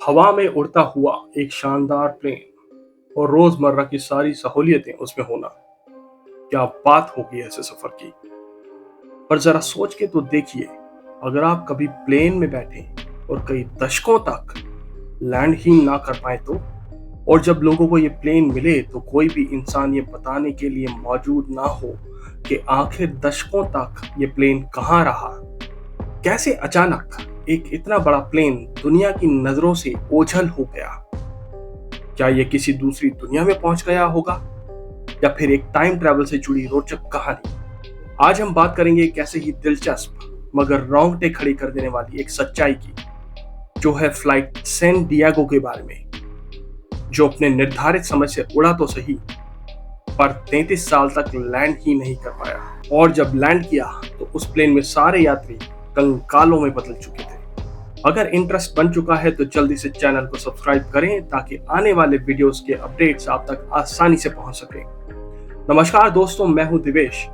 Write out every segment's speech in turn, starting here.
हवा में उड़ता हुआ एक शानदार प्लेन और रोजमर्रा की सारी सहूलियतें उसमें होना, क्या बात होगी ऐसे सफर की। पर जरा सोच के तो देखिए, अगर आप कभी प्लेन में बैठे और कई दशकों तक लैंड ही ना कर पाए तो। और जब लोगों को ये प्लेन मिले तो कोई भी इंसान ये बताने के लिए मौजूद ना हो कि आखिर दशकों तक ये प्लेन कहाँ रहा। कैसे अचानक एक इतना बड़ा प्लेन दुनिया की नजरों से ओझल हो गया। क्या ये किसी दूसरी दुनिया में पहुंच गया होगा या फिर एक टाइम ट्रैवल से जुड़ी रोचक कहानी। आज हम बात करेंगे एक ऐसे ही दिलचस्प मगर रोंगटे खड़ी कर देने वाली एक सच्चाई की, जो है फ्लाइट सैन डिएगो के बारे में, जो अपने निर्धारित समय से उड़ा तो सही पर 33 साल तक लैंड ही नहीं कर पाया। और जब लैंड किया तो उस प्लेन में सारे यात्री कंकालों में बदल चुके थे। अगर इंटरेस्ट बन चुका है तो जल्दी से चैनल को सब्सक्राइब करें ताकि आने वाले वीडियोस के अपडेट्स आप तक आसानी से पहुंच सके। नमस्कार दोस्तों, मैं हूं दिवेश,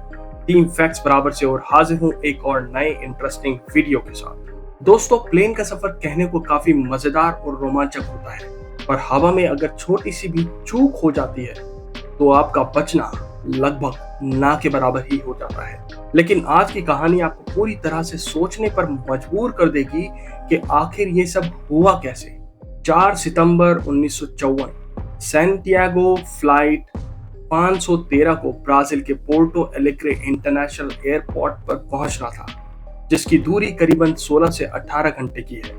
टीम फैक्ट्स बराबर से, और हाजिर हूं एक और नए इंटरेस्टिंग वीडियो के साथ। दोस्तों, प्लेन का सफर कहने को काफी मजेदार और रोमांचक होता है, पर हवा में अगर छोटी सी भी चूक हो जाती है तो आपका बचना लगभग ना के बराबर ही हो जाता है। लेकिन आज की कहानी आपको पूरी तरह से सोचने पर मजबूर कर देगी कि आखिर ये सब हुआ कैसे। 4 सितंबर 1954 सैंटियागो फ्लाइट 513 को ब्राजील के पोर्टो एलेग्रे इंटरनेशनल एयरपोर्ट पर पहुंचना था, जिसकी दूरी करीबन 16 से 18 घंटे की है।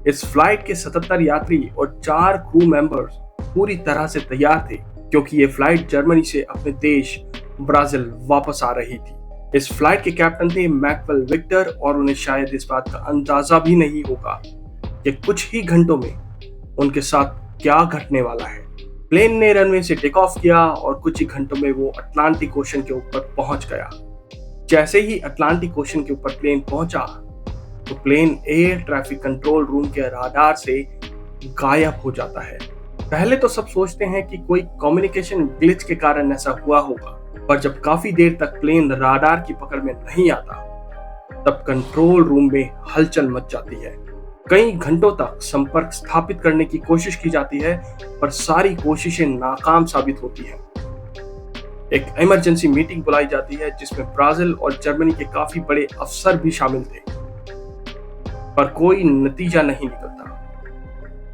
इस फ्लाइट के 77 यात्री और 4 क्रू मेंबर्स पूरी तरह से तैयार थे, क्योंकि ये फ्लाइट जर्मनी से अपने देश ब्राजील वापस आ रही थी। इस फ्लाइट के कैप्टन थे मैकवेल विक्टर, और उन्हें शायद इस बात का अंदाजा भी नहीं होगा कि कुछ ही घंटों में उनके साथ क्या घटने वाला है। प्लेन ने रनवे से टेक ऑफ किया और कुछ ही घंटों में वो अटलांटिक ओशन के ऊपर पहुंच गया। जैसे ही अटलांटिक ओशन के ऊपर प्लेन पहुंचा तो plane air traffic control room के राडार से गायब हो जाता है। पहले तो सब सोचते हैं कि कोई कम्युनिकेशन ग्लिच के कारण ऐसा हुआ होगा, पर जब काफी देर तक प्लेन राडार की पकड़ में नहीं आता, तब कंट्रोल रूम में हलचल मच जाती है। कई घंटों तक संपर्क स्थापित करने की कोशिश की जाती है, पर सारी कोशिशें नाकाम साबित होती हैं। एक इमरजेंसी मीटिंग बुलाई जाती है, जिसमें ब्राजील और जर्मनी के काफी बड़े अफसर भी शामिल थे, पर कोई नतीजा नहीं निकलता।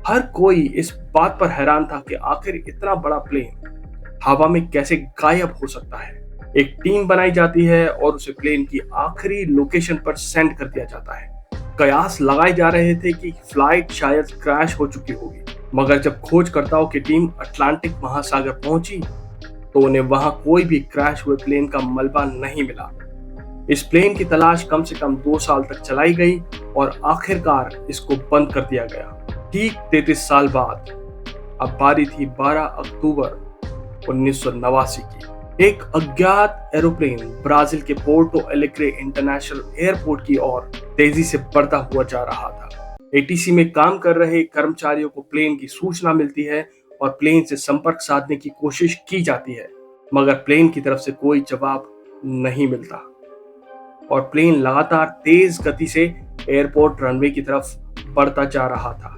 हर कोई इस बात पर हैरान था कि आखिर इतना बड़ा प्लेन हवा में कैसे गायब हो सकता है। एक टीम बनाई जाती है और उसे प्लेन की आखिरी लोकेशन पर सेंड कर दिया जाता है। कयास लगाए जा रहे थे कि फ्लाइट शायद क्रैश हो चुकी होगी, मगर जब खोजकर्ताओं की टीम अटलांटिक महासागर पहुंची तो उन्हें वहां कोई भी क्रैश हुए प्लेन का मलबा नहीं मिला। इस प्लेन की तलाश कम से कम 2 साल तक चलाई गई और आखिरकार इसको बंद कर दिया गया। ठीक 33 साल बाद अब बारी थी 12 अक्टूबर 1989 की। एक अज्ञात एरोप्लेन ब्राजील के पोर्टो एलेग्रे इंटरनेशनल एयरपोर्ट की ओर तेजी से बढ़ता हुआ जा रहा था। एटीसी में काम कर रहे कर्मचारियों को प्लेन की सूचना मिलती है और प्लेन से संपर्क साधने की कोशिश की जाती है, मगर प्लेन की तरफ से कोई जवाब नहीं मिलता और प्लेन लगातार तेज गति से एयरपोर्ट रनवे की तरफ बढ़ता जा रहा था।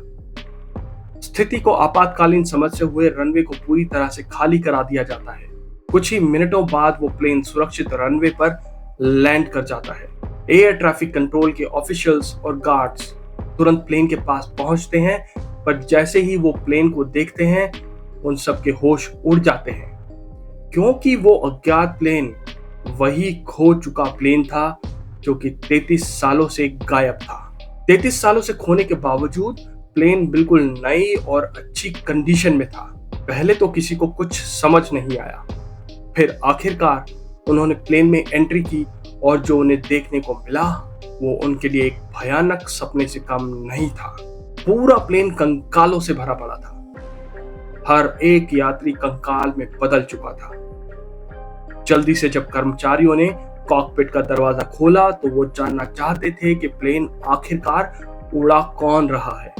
स्थिति को आपातकालीन समझते हुए रनवे को पूरी तरह से खाली करा दिया जाता है। कुछ ही मिनटों बाद वो प्लेन सुरक्षित रनवे पर लैंड कर जाता है। एयर ट्रैफिक कंट्रोल के ऑफिशियल्स और गार्ड्स तुरंत प्लेन के पास पहुंचते हैं, पर जैसे ही वो प्लेन को देखते हैं उन सबके होश उड़ जाते हैं, क्योंकि वो अज्ञात प्लेन वही खो चुका प्लेन था जो कि 33 सालों से गायब था। 33 सालों से खोने के बावजूद प्लेन बिल्कुल नई और अच्छी कंडीशन में था। पहले तो किसी को कुछ समझ नहीं आया, फिर आखिरकार उन्होंने प्लेन में एंट्री की और जो उन्हें देखने को मिला वो उनके लिए एक भयानक सपने से कम नहीं था। पूरा प्लेन कंकालों से भरा पड़ा था। हर एक यात्री कंकाल में बदल चुका था। जल्दी से जब कर्मचारियों ने कॉकपिट का दरवाजा खोला तो वो जानना चाहते थे कि प्लेन आखिरकार उड़ा कौन रहा है,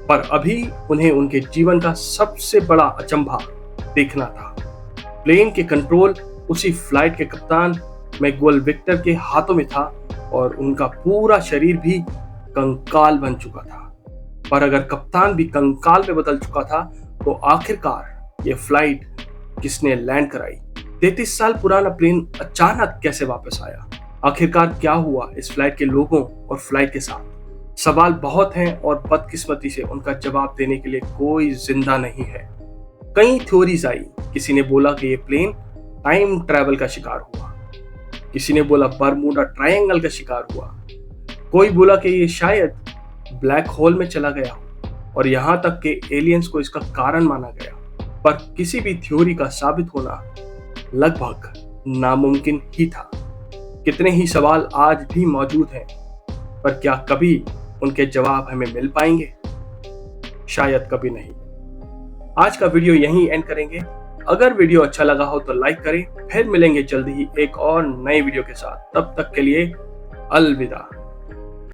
पर अभी उन्हें उनके जीवन का सबसे बड़ा अचंभा देखना था। प्लेन के कंट्रोल उसी फ्लाइट के कप्तान मैकवेल विक्टर के हाथों में था और उनका पूरा शरीर भी कंकाल बन चुका था। पर अगर कप्तान भी कंकाल में बदल चुका था तो आखिरकार ये फ्लाइट किसने लैंड कराई? 33 साल पुराना प्लेन अचानक कैसे वापस आया? आखिरकार क्या हुआ इस फ्लाइट के लोगों और फ्लाइट के साथ? सवाल बहुत हैं और बदकिस्मती से उनका जवाब देने के लिए कोई जिंदा नहीं है। कई थ्योरीज आई। किसी ने बोला कि ये प्लेन टाइम ट्रैवल का शिकार हुआ, किसी ने बोला बरमूडा ट्रायंगल का शिकार हुआ, कोई बोला कि ये शायद ब्लैक होल में चला गया, और यहां तक कि एलियंस को इसका कारण माना गया। पर किसी भी थ्योरी का साबित होना लगभग नामुमकिन ही था। कितने ही सवाल आज भी मौजूद हैं, पर क्या कभी उनके जवाब हमें मिल पाएंगे? शायद कभी नहीं। आज का वीडियो यहीं एंड करेंगे। अगर वीडियो अच्छा लगा हो तो लाइक करें। फिर मिलेंगे जल्दी ही एक और नए वीडियो के साथ। तब तक के लिए अलविदा।